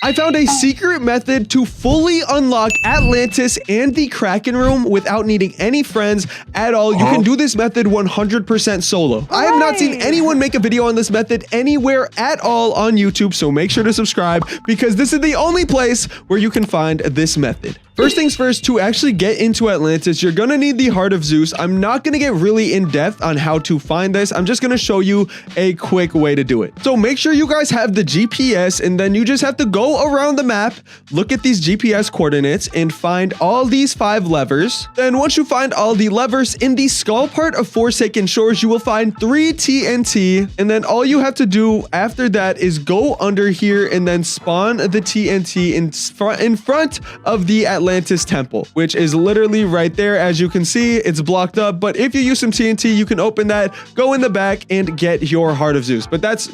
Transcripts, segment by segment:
I found a secret method to fully unlock Atlantis and the Kraken room without needing any friends at all. You can do this method 100% solo. I have not seen anyone make a video on this method anywhere at all on YouTube, so make sure to subscribe because this is the only place where you can find this method. First things first, to actually get into Atlantis, you're gonna need the Heart of Zeus. I'm not gonna get really in depth on how to find this. I'm just gonna show you a quick way to do it. So make sure you guys have the GPS, and then you just have to go around the map, look at these GPS coordinates, and find all these 5 levers. Then once you find all the levers, in the skull part of Forsaken Shores, you will find 3 TNT, and then all you have to do after that is go under here and then spawn the TNT in front of the Atlantis temple, which is literally right there. As you can see, it's blocked up, but if you use some TNT, you can open that, go in the back, and get your Heart of Zeus. But that's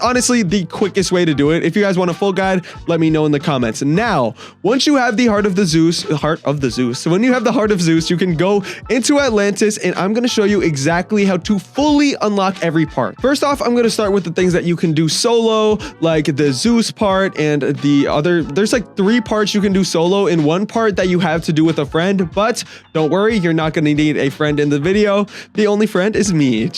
honestly the quickest way to do it. If you guys want a full guide, let me know in the comments. Now, once you have the Heart of Zeus, so when you have the Heart of Zeus, you can go into Atlantis, and I'm going to show you exactly how to fully unlock every part. First off, I'm going to start with the things that you can do solo, like the Zeus part and the other. There's like 3 parts you can do solo, and 1 part that you have to do with a friend, but don't worry, you're not going to need a friend in the video. The only friend is me.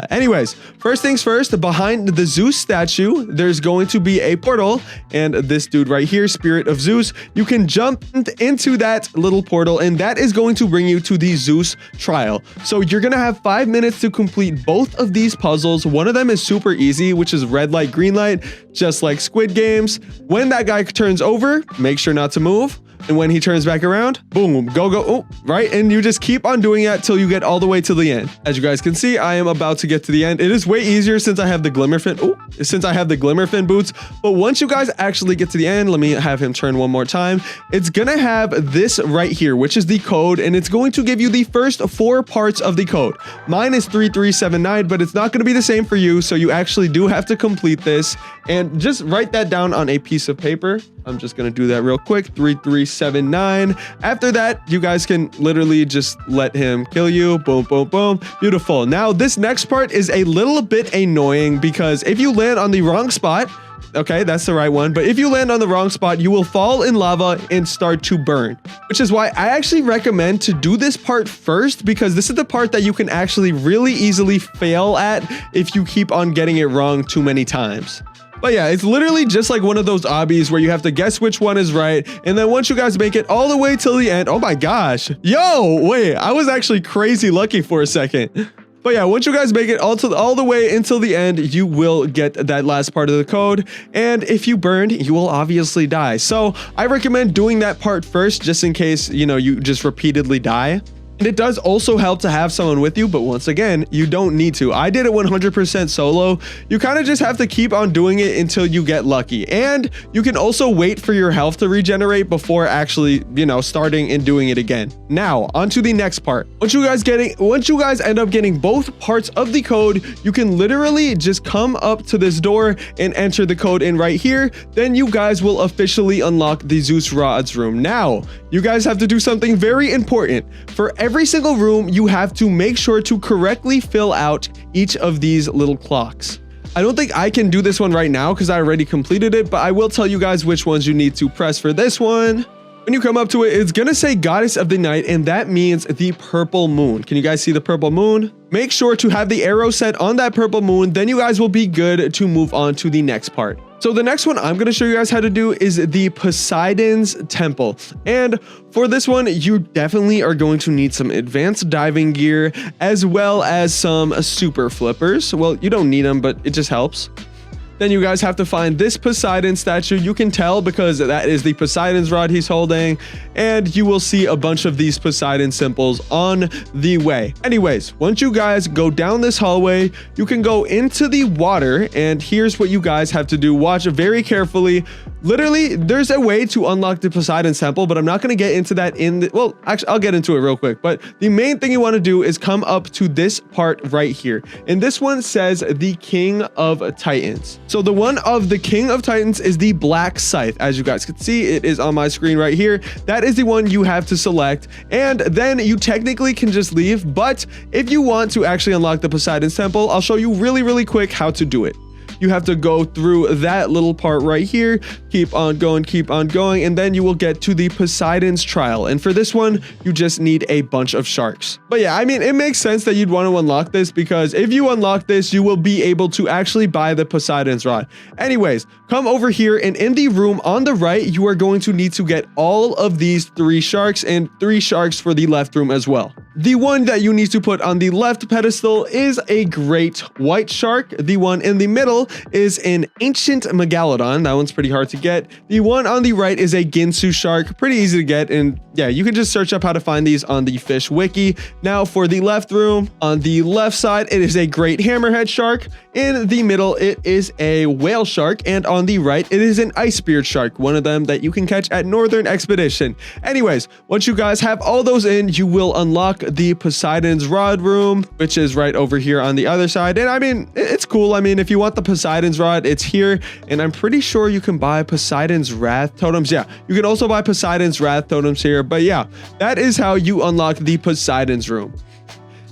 Anyways, first things first, behind the Zeus statue, there's going to be a portal, and this dude right here, Spirit of Zeus, you can jump into that little portal, and that is going to bring you to the Zeus trial. So you're going to have 5 minutes to complete both of these puzzles. One of them is super easy, which is red light, green light, just like Squid Games. When that guy turns over, make sure not to move. And when he turns back around, boom, go, oh, right? And you just keep on doing that till you get all the way to the end. As you guys can see, I am about to get to the end. It is way easier since I have the Glimmerfin. Since I have the Glimmerfin boots. But once you guys actually get to the end, let me have him turn one more time. It's gonna have this right here, which is the code, and it's going to give you the first 4 parts of the code. Mine is 3379, but it's not gonna be the same for you. So you actually do have to complete this, and just write that down on a piece of paper. I'm just gonna do that real quick. 3379. After that, you guys can literally just let him kill you. Boom, boom, boom. Beautiful. Now, this next part is a little bit annoying because if you land on the wrong spot, okay, that's the right one, but if you land on the wrong spot, you will fall in lava and start to burn, which is why I actually recommend to do this part first, because this is the part that you can actually really easily fail at if you keep on getting it wrong too many times. But yeah, it's literally just like one of those obbies where you have to guess which one is right. And then once you guys make it all the way till the end, oh my gosh. Yo, wait, I was actually crazy lucky for a second. But yeah, once you guys make it all the way until the end, you will get that last part of the code. And if you burn, you will obviously die. So I recommend doing that part first, just in case, you know, you just repeatedly die. And it does also help to have someone with you, but once again, you don't need to. I did it 100% solo. You kind of just have to keep on doing it until you get lucky. And you can also wait for your health to regenerate before actually, you know, starting and doing it again. Now, on to the next part. Once you guys end up getting both parts of the code, you can literally just come up to this door and enter the code in right here. Then you guys will officially unlock the Zeus Rods room. Now, you guys have to do something very important. For every single room, you have to make sure to correctly fill out each of these little clocks. I don't think I can do this one right now because I already completed it, but I will tell you guys which ones you need to press for this one. When you come up to it, it's gonna say Goddess of the Night, and that means the purple moon. Can you guys see the purple moon? Make sure to have the arrow set on that purple moon, then you guys will be good to move on to the next part. So the next one I'm going to show you guys how to do is the Poseidon's Temple. And for this one, you definitely are going to need some advanced diving gear as well as some super flippers. Well, you don't need them, but it just helps. Then you guys have to find this Poseidon statue. You can tell because that is the Poseidon's rod he's holding, and you will see a bunch of these Poseidon symbols on the way. Anyways, once you guys go down this hallway, you can go into the water, and here's what you guys have to do. Watch very carefully. Literally, there's a way to unlock the Poseidon's temple, but I'm not going to get into that well, actually, I'll get into it real quick. But the main thing you want to do is come up to this part right here. And this one says the King of Titans. So the one of the King of Titans is the Black Scythe. As you guys can see, it is on my screen right here. That is the one you have to select. And then you technically can just leave. But if you want to actually unlock the Poseidon's temple, I'll show you really, really quick how to do it. you have to go through that little part right here. Keep on going, and then you will get to the Poseidon's trial. And for this one, you just need a bunch of sharks. But yeah, I mean, it makes sense that you'd want to unlock this, because if you unlock this, you will be able to actually buy the Poseidon's rod. Anyways, come over here, and in the room on the right, you are going to need to get all of these 3 sharks, and 3 sharks for the left room as well. The one that you need to put on the left pedestal is a great white shark. The one in the middle is an ancient megalodon. That one's pretty hard to get. The one on the right is a Ginsu shark. Pretty easy to get, and yeah, you can just search up how to find these on the Fish wiki. Now for the left room, on the left side, it is a great hammerhead shark. In the middle, it is a whale shark, and on the right, it is an ice beard shark, one of them that you can catch at Northern Expedition. Anyways, once you guys have all those in, you will unlock the Poseidon's rod room, which is right over here on the other side. And I mean, it's cool. I mean, if you want the Poseidon's rod, it's here, and I'm pretty sure you can buy Poseidon's wrath totems. Yeah, you can also buy Poseidon's wrath totems here, but yeah, that is how you unlock the Poseidon's room.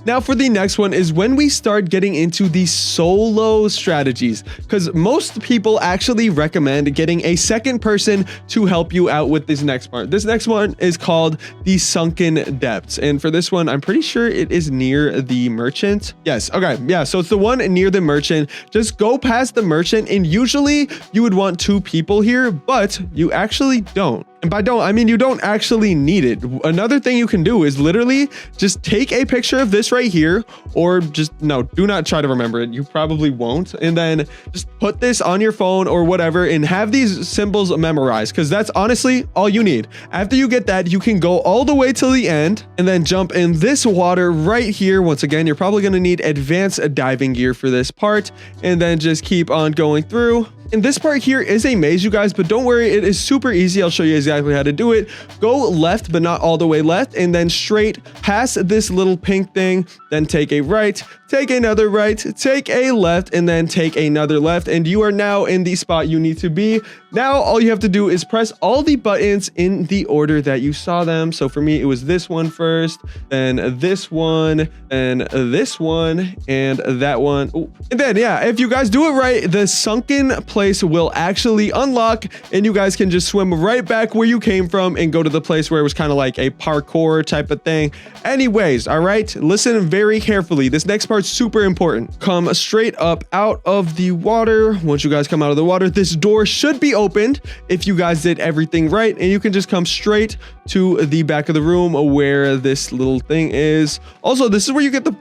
Now for the next one is when we start getting into the solo strategies, because most people actually recommend getting a second person to help you out with this next part. This next one is called the Sunken Depths, and for this one, I'm pretty sure it is near the merchant. Yes, okay, yeah, so it's the one near the merchant. Just go past the merchant, and usually you would want 2 people here, but you actually don't. And by don't, I mean you don't actually need it. Another thing you can do is literally just take a picture of this right here, or just, no, do not try to remember it. You probably won't. And then just put this on your phone or whatever and have these symbols memorized, because that's honestly all you need. After you get that, you can go all the way till the end and then jump in this water right here. Once again, you're probably going to need advanced diving gear for this part, and then just keep on going through. And this part here is a maze, you guys, but don't worry, it is super easy. I'll show you exactly how to do it. Go left, but not all the way left, and then straight past this little pink thing, then take a right, take another right, take a left, and then take another left, and you are now in the spot you need to be. Now, all you have to do is press all the buttons in the order that you saw them. So for me, it was this one first, then this one, and this one, and that one. Ooh. And then, yeah, if you guys do it right, the sunken place will actually unlock, and you guys can just swim right back where you came from and go to the place where it was kind of like a parkour type of thing. Anyways, all right, listen very carefully. This next part's super important. Come straight up out of the water. Once you guys come out of the water, this door should be opened if you guys did everything right, and you can just come straight to the back of the room where this little thing is. Also, this is where you get the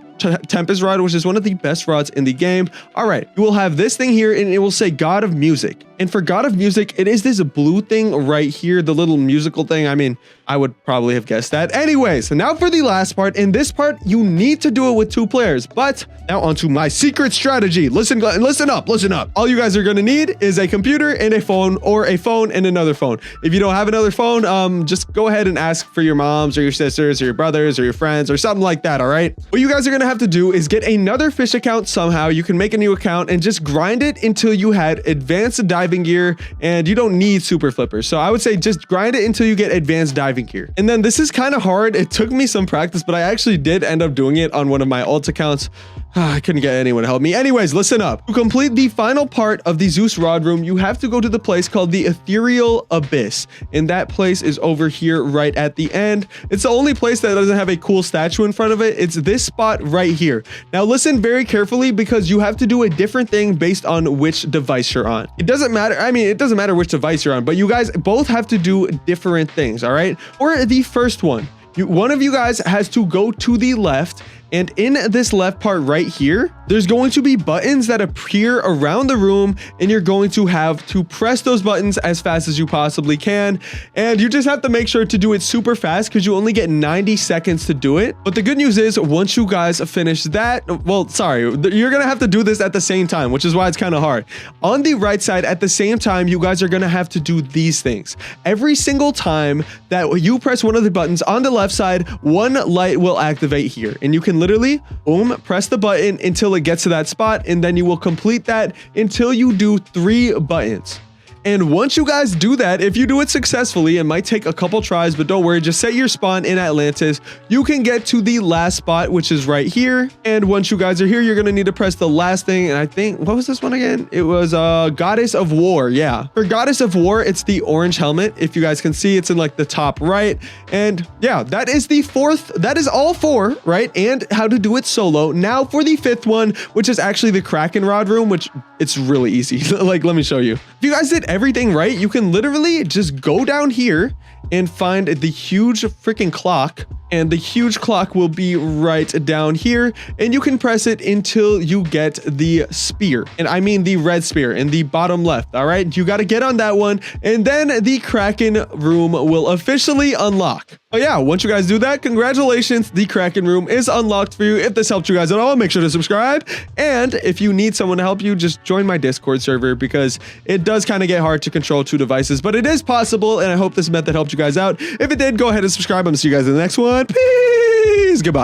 Tempest rod, which is one of the best rods in the game. All right, you will have this thing here, and it will say God of Music. And for God of Music, it is this blue thing right here, the little musical thing. I mean, I would probably have guessed that. Anyways, so now for the last part. In this part, you need to do it with 2 players. But now onto my secret strategy. Listen up. All you guys are going to need is a computer and a phone, or a phone and another phone. If you don't have another phone, just go ahead and ask for your moms or your sisters or your brothers or your friends or something like that, all right? What you guys are going to have to do is get another Fish account somehow. You can make a new account and just grind it until you had advanced diving gear, and you don't need super flippers. So I would say just grind it until you get advanced diving gear. And then this is kind of hard. It took me some practice, but I actually did end up doing it on one of my alt accounts. I couldn't get anyone to help me. Anyways, listen up. To complete the final part of the Zeus rod room, you have to go to the place called the Ethereal Abyss. And that place is over here right at the end. It's the only place that doesn't have a cool statue in front of it. It's this spot right here. Now listen very carefully, because you have to do a different thing based on which device you're on. It doesn't matter. I mean, it doesn't matter which device you're on, but you guys both have to do different things, all right? For the first one, one of you guys has to go to the left, and in this left part right here, there's going to be buttons that appear around the room, and you're going to have to press those buttons as fast as you possibly can. And you just have to make sure to do it super fast, because you only get 90 seconds to do it. But the good news is, once you guys finish that, well, sorry, you're gonna have to do this at the same time, which is why it's kind of hard. On the right side, at the same time, you guys are gonna have to do these things. Every single time that you press one of the buttons on the left side, one light will activate here, and you can literally, boom, press the button until it gets to that spot, and then you will complete that until you do 3 buttons. And once you guys do that, if you do it successfully, it might take a couple tries, but don't worry, just set your spawn in Atlantis. You can get to the last spot, which is right here. And once you guys are here, you're gonna need to press the last thing. And I think, what was this one again? It was Goddess of War. Yeah, for Goddess of War, it's the orange helmet. If you guys can see, it's in like the top right. And yeah, that is the fourth. That is all four, right? And how to do it solo. Now for the fifth one, which is actually the Kraken rod room, which it's really easy. Like, let me show you. If you guys did everything right, you can literally just go down here and find the huge freaking clock. And the huge clock will be right down here, and you can press it until you get the spear. And I mean the red spear in the bottom left. All right, you got to get on that one, and then the Kraken room will officially unlock. Oh yeah, once you guys do that, congratulations, the Kraken room is unlocked for you. If this helped you guys at all, make sure to subscribe. And if you need someone to help you, just join my Discord server, because it does kind of get hard to control 2 devices, but it is possible, and I hope this method helped you guys out. If it did, go ahead and subscribe. I'm gonna see you guys in the next one. Peace. Goodbye.